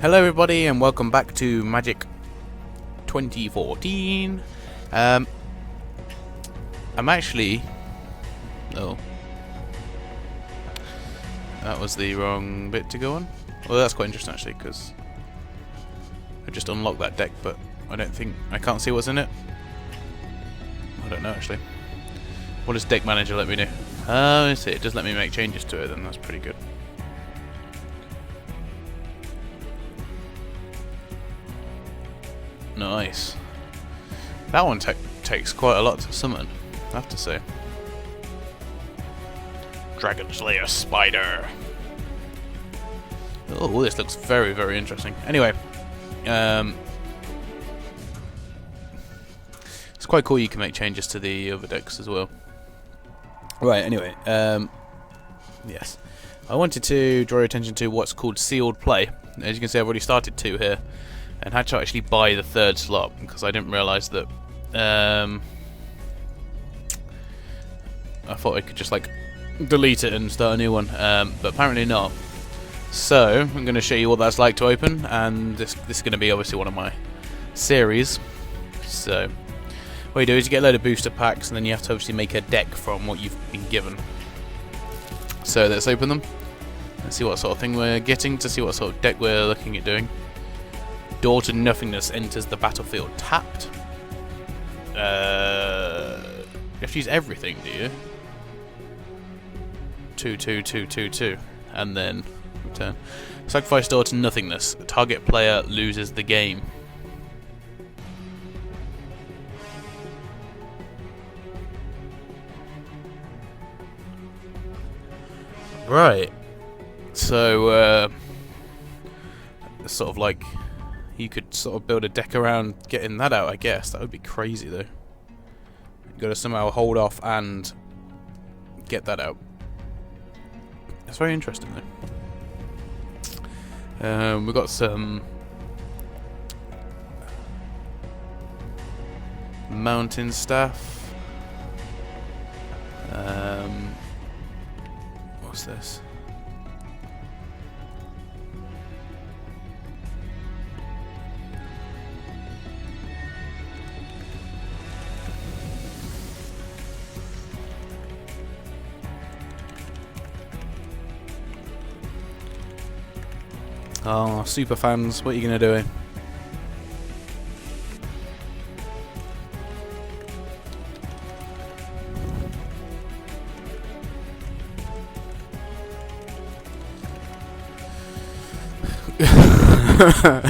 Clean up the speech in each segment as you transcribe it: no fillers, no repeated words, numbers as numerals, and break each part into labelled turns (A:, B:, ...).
A: Hello everybody and welcome back to Magic 2014. I'm actually... Oh. That was the wrong bit to go on. Well, that's quite interesting actually, because I just unlocked that deck, but I can't see what's in it. I don't know actually. What does Deck Manager let me do? Oh, I see, it does let me make changes to it, then that's pretty good. Nice. That one takes quite a lot to summon, I have to say. Dragon Slayer Spider. Oh, this looks very, very interesting. Anyway, it's quite cool you can make changes to the other decks as well. Right, anyway, yes. I wanted to draw your attention to what's called sealed play. As you can see, I've already started 2 here. And had to actually buy the 3rd slot because I didn't realise that. I thought I could just like delete it and start a new one, but apparently not. So I'm going to show you what that's like to open, and this is going to be obviously one of my series. So what you do is you get a load of booster packs, and then you have to obviously make a deck from what you've been given. So let's open them and see what sort of thing we're getting, to see what sort of deck we're looking at doing. Door to Nothingness enters the battlefield tapped. You have to use everything, do you? 2, 2, 2, 2, 2. And then return. Sacrifice Door to Nothingness. Target player loses the game. Right. So, sort of like... You could sort of build a deck around getting that out, I guess. That would be crazy, though. You've got to somehow hold off and get that out. That's very interesting, though. We've got some mountain staff. What's this? Oh, super fans, what are you going to do?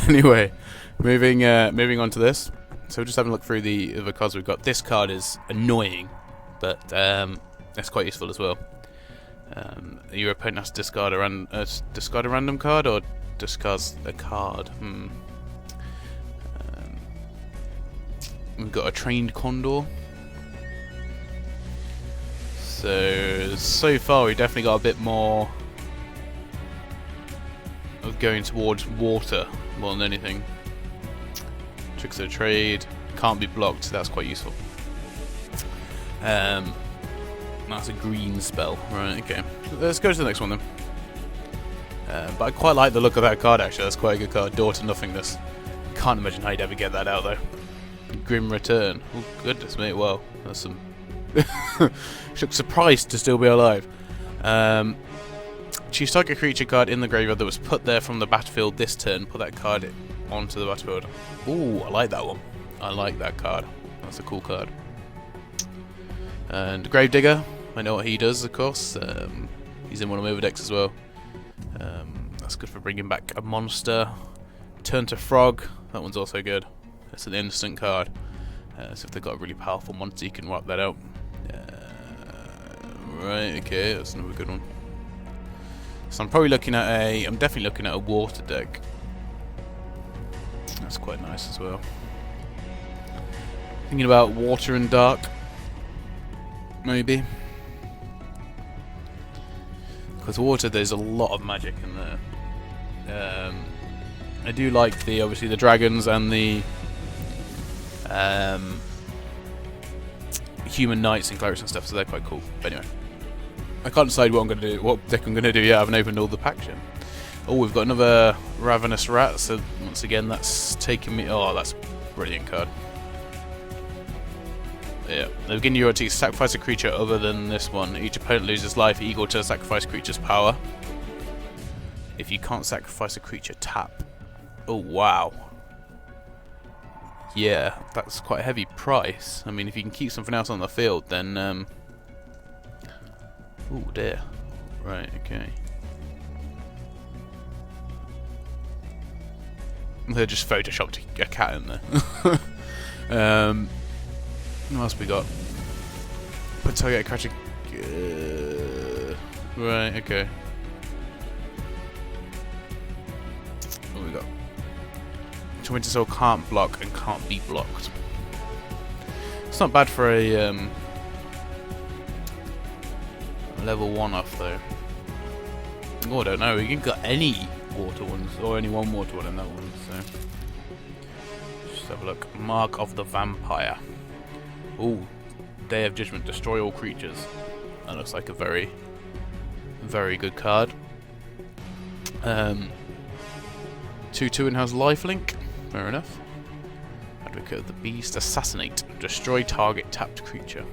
A: Anyway, moving on to this. So we're just having a look through the other cards we've got. This card is annoying, but it's quite useful as well. Your opponent has to discard a random card, or discards a card. We've got a Trained Condor. So far we've definitely got a bit more of going towards water more than anything. Tricks of Trade can't be blocked, so that's quite useful. That's a green spell. Right, okay. Let's go to the next one then. But I quite like the look of that card actually, that's quite a good card. Door to Nothingness. Can't imagine how you'd ever get that out though. Grim Return. Oh goodness me, well, that's some... Shook surprised to still be alive. Choose target creature card in the graveyard that was put there from the battlefield this turn. Put that card onto the battlefield. Ooh, I like that one. I like that card. That's a cool card. And Gravedigger. I know what he does, of course. He's in one of my other decks as well. That's good for bringing back a monster. Turn to Frog. That one's also good. It's an instant card. So if they've got a really powerful monster, you can wipe that out. Right, okay, that's another good one. So I'm definitely looking at a water deck. That's quite nice as well. Thinking about water and dark. Maybe. Because water, there's a lot of magic in there. I do like obviously the dragons and the human knights and clerics and stuff, so they're quite cool. But anyway, I can't decide what I'm going to do, what deck I'm going to do yet. I haven't opened all the packs yet. Oh, we've got another Ravenous Rat, so once again that's taking me... Oh, that's a brilliant card. Yeah, the beginning you to sacrifice a creature other than this one. Each opponent loses life equal to the sacrifice creature's power. If you can't sacrifice a creature, tap. Oh, wow. Yeah, that's quite a heavy price. I mean, if you can keep something else on the field, then... Oh, dear. Right, okay. They just photoshopped a cat in there. What else we got? Put target creature. Right, okay. What we got? Winter Soul can't block and can't be blocked. It's not bad for a level 1 off though. Oh, I don't know. You can get any water ones or any one water one in that one. So just have a look. Mark of the Vampire. Ooh, Day of Judgment. Destroy all creatures. That looks like a very, very good card. 2/2 and has lifelink. Fair enough. Advocate of the Beast. Assassinate. Destroy target tapped creature.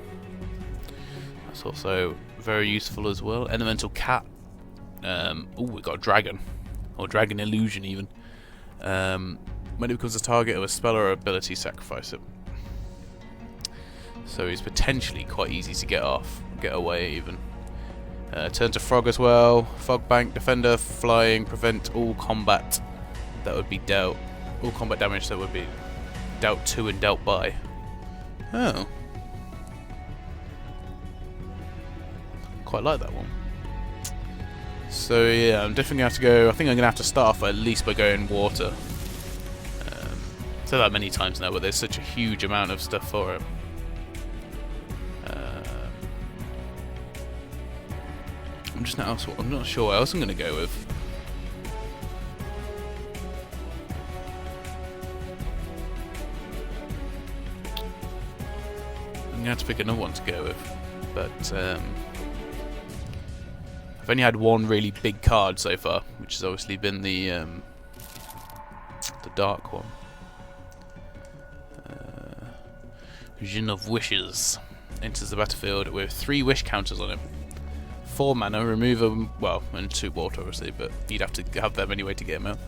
A: That's also very useful as well. Elemental Cat. Oh, we got a dragon. Or dragon illusion even. When it becomes a target of a spell or ability, sacrifice it. So he's potentially quite easy to get off. Get away even. Turn to Frog as well. Fog Bank. Defender. Flying. Prevent all combat that would be dealt. All combat damage that would be dealt to and dealt by. Oh. Quite like that one. So yeah, I'm definitely going to have to go... I think I'm going to have to start off at least by going water. Said that many times now, but there's such a huge amount of stuff for it. I'm not sure what else I'm going to go with. I'm going to have to pick another one to go with. But I've only had one really big card so far, which has obviously been the dark one. Djinn of Wishes enters the battlefield with 3 wish counters on him. 4 mana, remove them, well, and 2 water obviously, but you'd have to have them anyway to get them out.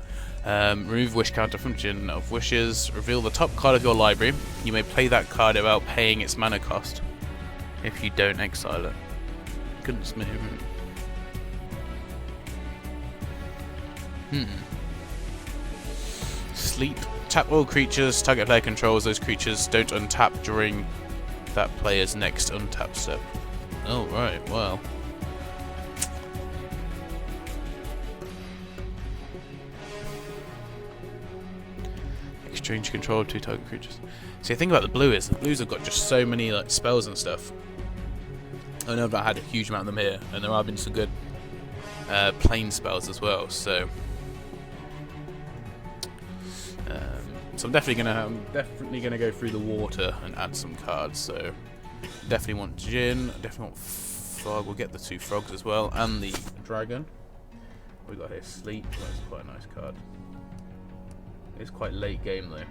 A: Remove wish counter from Djinn of Wishes, reveal the top card of your library. You may play that card without paying its mana cost if you don't exile it. Goodness me. Sleep. Tap all creatures target player controls. Those creatures don't untap during that player's next untap step. Oh, right, well. Exchange control of 2 target creatures. See, the thing about the blue is, the blues have got just so many like spells and stuff. I know I've not had a huge amount of them here, and there have been some good plain spells as well, so... So I'm definitely gonna go through the water and add some cards. So definitely want Djinn, definitely want Frog. We'll get the 2 frogs as well, and the dragon. We got here Sleep. That's quite a nice card. It's quite late game though.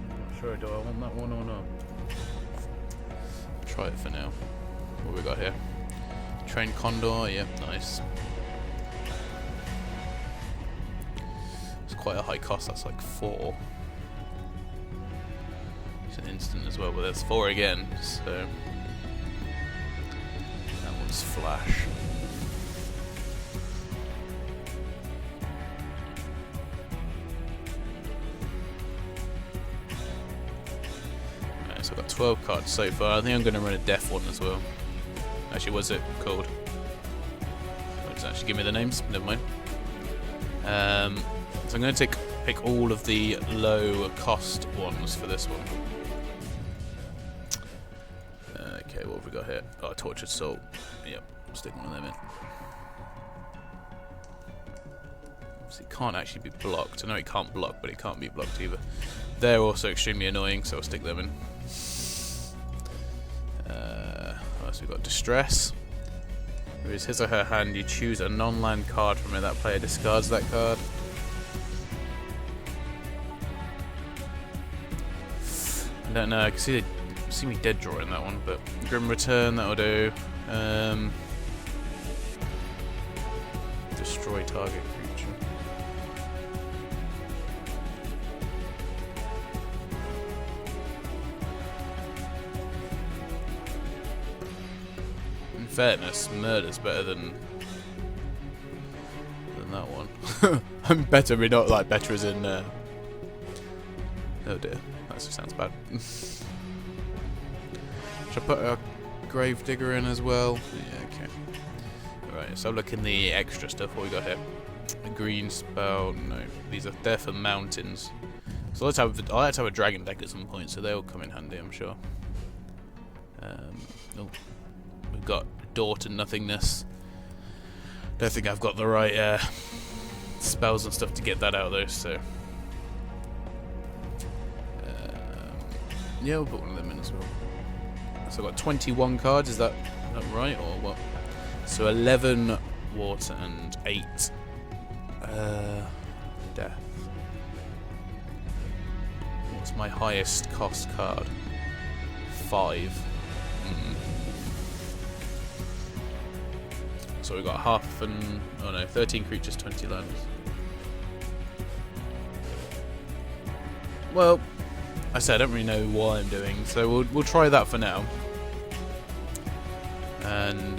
A: Not sure. Do I want that one or not? Try it for now. What we got here? Train Condor. Yep, nice. Quite a high cost, that's like 4. It's an instant as well, but there's 4 again, so that one's flash. Right, so I've got 12 cards so far. I think I'm going to run a death one as well. Actually, what's it called? Oh, it doesn't actually give me the names, never mind. So I'm going to pick all of the low cost ones for this one. Okay, what have we got here? Oh, Tortured Soul. Yep, stick one of them in. So it can't actually be blocked. I know it can't block, but it can't be blocked either. They're also extremely annoying, so I'll stick them in. What else we got? Distress. There is his or her hand. You choose a non-land card from it. That player discards that card. I don't know. I can see me dead drawing that one, but Grim Return, that'll do. Destroy target creature. In fairness, Murder's better than that one. I'm better, but not like better as in. Oh dear, that just sounds bad. Should I put a Gravedigger in as well? Yeah, okay. Right, so look in the extra stuff. What we got here? A green spell. No, they're for mountains. So I like to have a dragon deck at some point, so they'll come in handy, I'm sure. Oh, we've got Door to Nothingness. Don't think I've got the right spells and stuff to get that out of those, so yeah, we'll put one of them in as well. So I've got 21 cards, is that right, or what? So 11 water and 8 death. What's my highest cost card? 5. So we've got half and... oh no, 13 creatures, 20 lands. Well, I said I don't really know what I'm doing, so we'll try that for now. And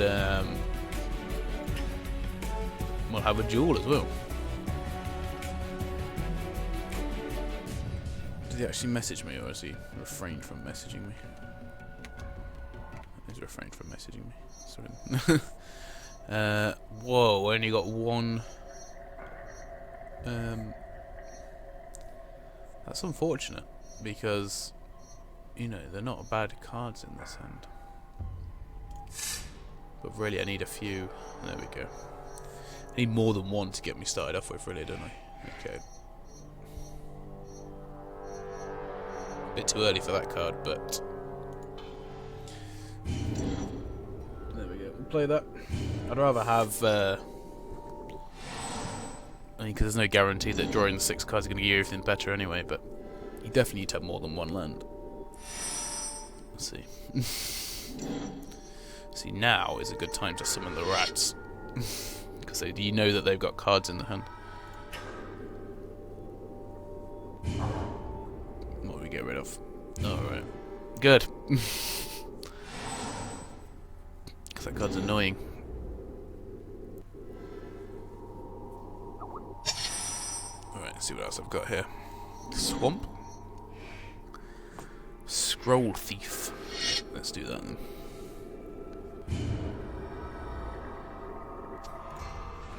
A: we'll have a duel as well. Did he actually message me, or has he refrained from messaging me? He's refrained from messaging me. Sorry. Whoa, I only got one. That's unfortunate, because, you know, they're not bad cards in this hand. But really, I need a few. There we go. I need more than one to get me started off with, really, don't I? Okay. Bit too early for that card, but there we go. We'll play that. I'd rather have. I mean, because there's no guarantee that drawing the 6 cards are going to give you everything better anyway. But you definitely need to have more than one land. Let's see. See, now is a good time to summon the rats, because you know that they've got cards in the hand. What do we get rid of? Alright. Good. Because that card's annoying. Alright, let's see what else I've got here. Swamp. Scroll Thief. Let's do that then.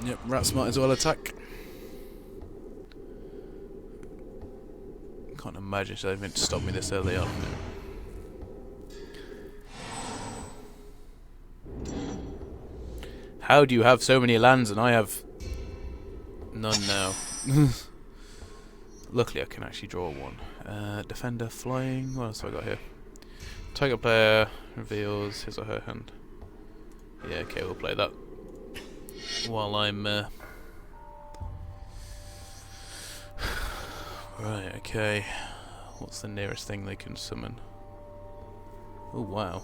A: Yep, rats might as well attack. Can't imagine they meant to stop me this early on. How do you have so many lands and I have none now? Luckily I can actually draw one. Defender, flying. What else have I got here? Target player reveals his or her hand. Yeah, okay, we'll play that. While I'm right, okay. What's the nearest thing they can summon? Oh wow.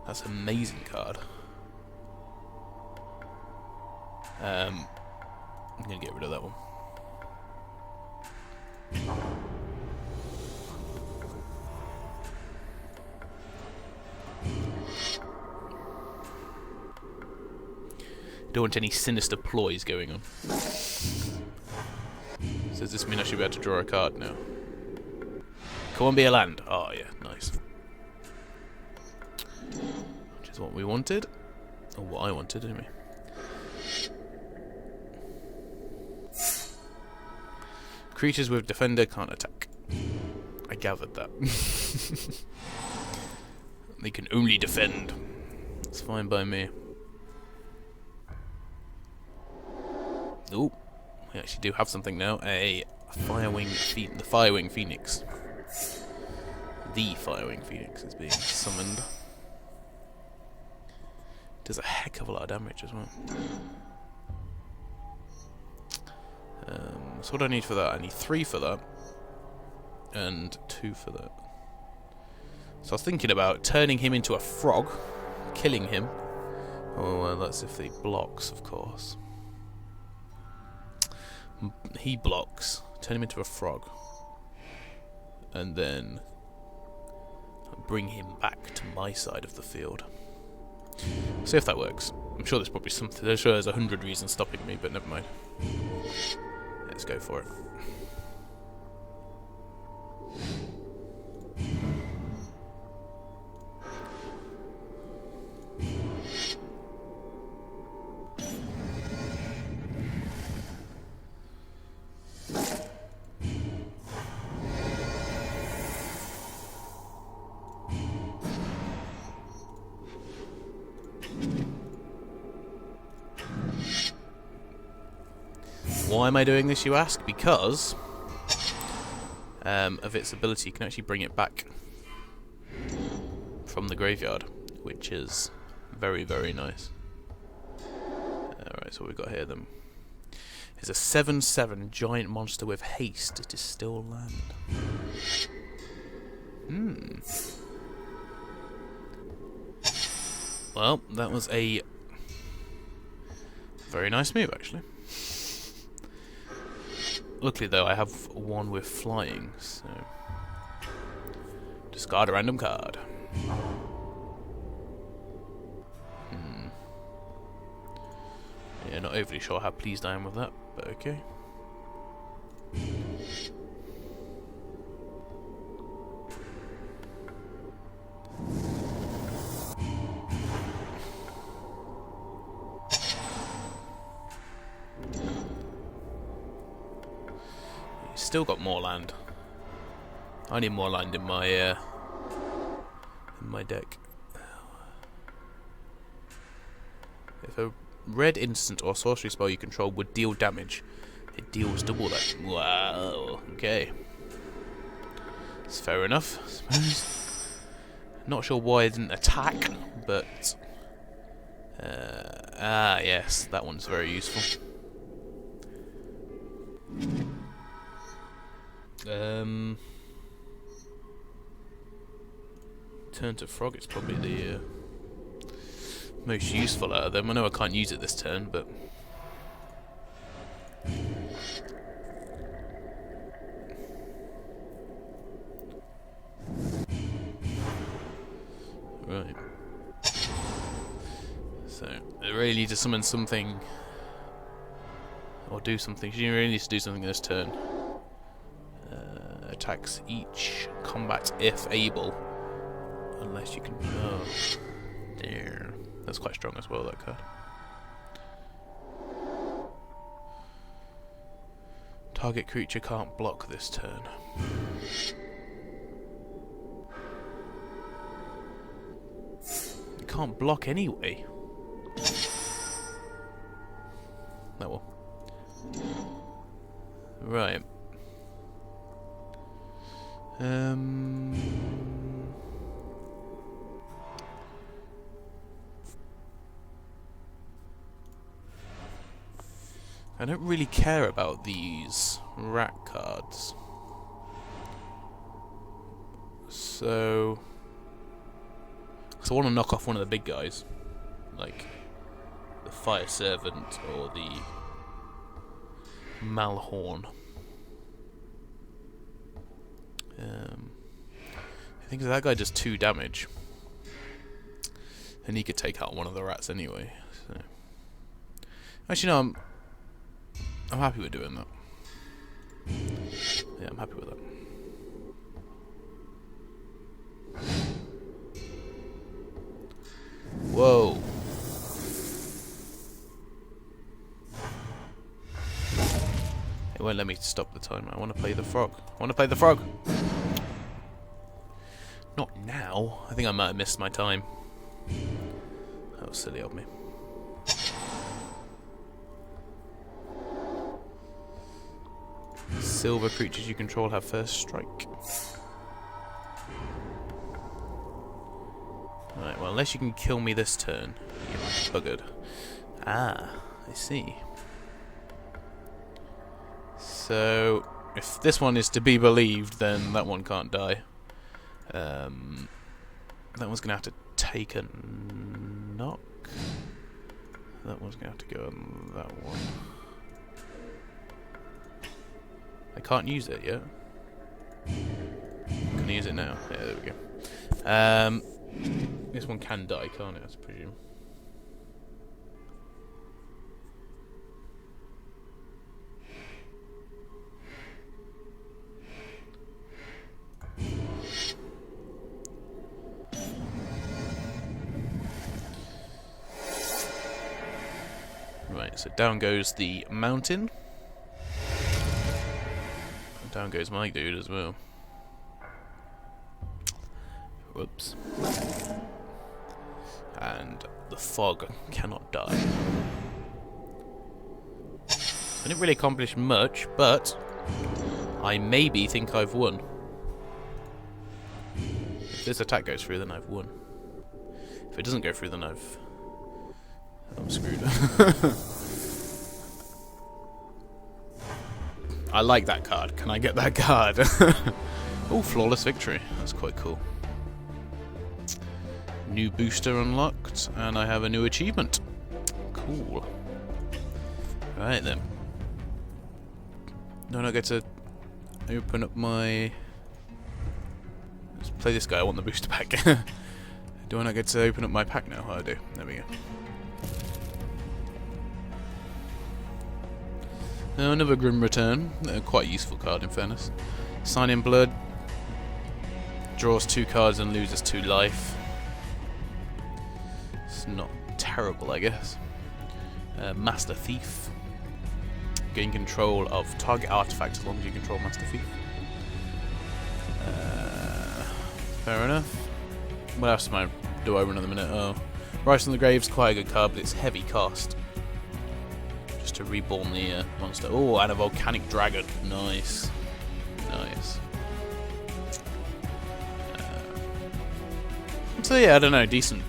A: That's an amazing card. I'm gonna get rid of that one. Don't want any sinister ploys going on. So does this mean I should be able to draw a card now? Come on, be a land. Oh yeah, nice. Which is what we wanted. Or what I wanted, anyway. Creatures with defender can't attack. I gathered that. They can only defend. That's fine by me. Oh, we actually do have something now. The Firewing Phoenix. The Firewing Phoenix is being summoned. Does a heck of a lot of damage as well. So what do I need for that? I need 3 for that. And 2 for that. So I was thinking about turning him into a frog, killing him. Oh, well, that's if he blocks, of course. He blocks. Turn him into a frog. And then bring him back to my side of the field. See if that works. I'm sure there's probably something. I'm sure there's 100 reasons stopping me, but never mind. Let's go for it. Why am I doing this, you ask? Because of its ability, you can actually bring it back from the graveyard, which is very, very nice. Alright, so what we've got here then. It's a 7/7 giant monster with haste. It is still land. Well, that was a very nice move, actually. Luckily, though, I have one with flying, so discard a random card. Yeah, not overly sure how pleased I am with that, but okay. Still got more land. I need more land in my deck. If a red instant or sorcery spell you control would deal damage, it deals double that. Wow. Okay. It's fair enough, I suppose. Not sure why it didn't attack, but yes, that one's very useful. Turn to frog is probably the most useful out of them. I know I can't use it this turn, but right. So I really need to summon something or do something. She really needs to do something this turn. Attacks each combat if able, unless you can. Oh, dear. That's quite strong as well, that card. Target creature can't block this turn. It can't block anyway. Oh well. Right. I don't really care about these rat cards. So I want to knock off one of the big guys, like the Fire Servant or the Malhorn. I think that guy does 2 damage, and he could take out one of the rats anyway. So. Actually, no, I'm happy with doing that. Yeah, I'm happy with that. Whoa. It won't let me stop the timer. I want to play the frog. I want to play the frog. Not now. I think I might have missed my time. That was silly of me. Silver creatures you control have first strike. Right, well, unless you can kill me this turn, you're buggered. Ah, I see. So, if this one is to be believed, then that one can't die. That one's going to have to take a knock. That one's going to have to go on that one. I can't use it yet. Can I use it now? Yeah, there we go. This one can die, can't it, I presume? Right, so down goes the mountain. And down goes my dude as well. Whoops. And the fog cannot die. I didn't really accomplish much, but I maybe think I've won. If this attack goes through, then I've won. If it doesn't go through, then I'm screwed. I like that card. Can I get that card? Oh, flawless victory. That's quite cool. New booster unlocked, and I have a new achievement. Cool. Right then. Don't I get to open up my... Let's play this guy. I want the booster pack. Do I not get to open up my pack now? Oh, I do. There we go. Now another Grim Return. Quite a useful card in fairness. Sign in Blood. Draws 2 cards and loses 2 life. It's not terrible, I guess. Master Thief. Gain control of target artifact as long as you control Master Thief. Fair enough. What else do I run at the minute? Oh, Rise from the Grave's quite a good card, but it's heavy cost. Just to reborn the monster. Oh, and a Volcanic Dragon. Nice. Nice. So yeah, I don't know, decent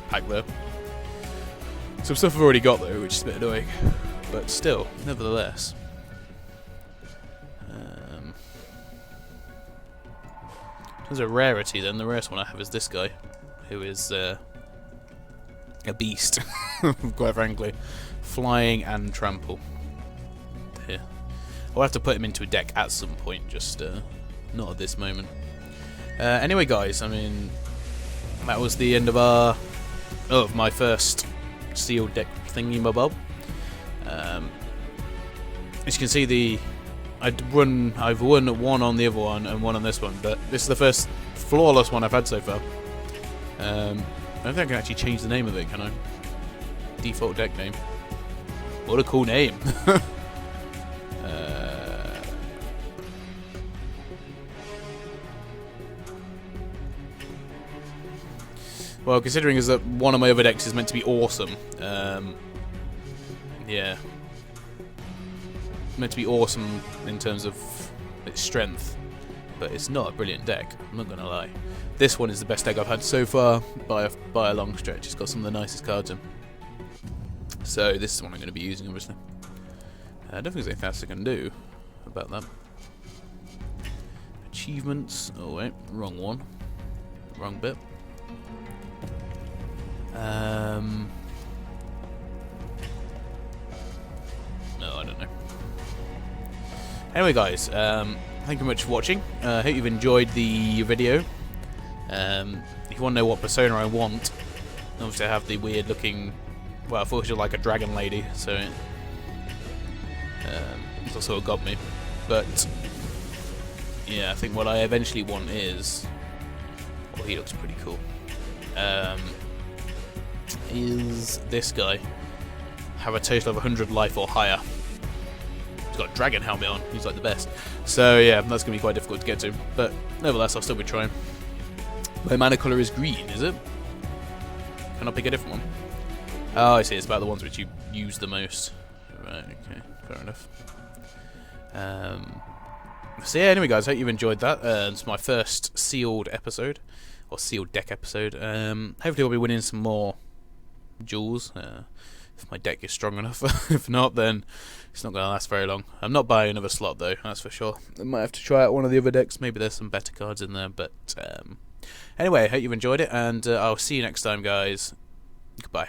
A: pack though. Some stuff I've already got though, which is a bit annoying. But still, nevertheless. As a rarity then, the rarest one I have is this guy, who is a beast, quite frankly. Flying and trample. Here. I'll have to put him into a deck at some point, just not at this moment. Anyway guys, I mean, that was the end of my first sealed deck thingy-mabob. As you can see, I've won one on the other one and one on this one, but this is the first flawless one I've had so far. I don't think I can actually change the name of it, can I? Default deck name. What a cool name. Well, considering as that one of my other decks is meant to be awesome, yeah. Meant to be awesome in terms of its strength, but it's not a brilliant deck, I'm not gonna lie. This one is the best deck I've had so far by a long stretch. It's got some of the nicest cards in. So this is one I'm going to be using, obviously. I don't think there's anything else I can do about that. Achievements. Oh wait, wrong one. Wrong bit. No, I don't know. Anyway guys, thank you very much for watching. I hope you've enjoyed the video. If you want to know what persona I want, obviously I have the weird looking, well, I thought she was like a dragon lady, so it's also what got me. But yeah, I think what I eventually want is, well, he looks pretty cool, is this guy. Have a total of 100 life or higher. He's got a dragon helmet on, he's like the best. So yeah, that's going to be quite difficult to get to, but nevertheless I'll still be trying. My mana colour is green, is it? Can I pick a different one? Oh, I see, it's about the ones which you use the most. Right, okay, fair enough. So yeah, anyway guys, I hope you've enjoyed that. It's my first sealed episode, or sealed deck episode. Hopefully I'll be winning some more jewels, if my deck is strong enough. If not, then it's not going to last very long. I'm not buying another slot though, that's for sure. I might have to try out one of the other decks. Maybe there's some better cards in there. But anyway, I hope you've enjoyed it, and I'll see you next time, guys. Goodbye.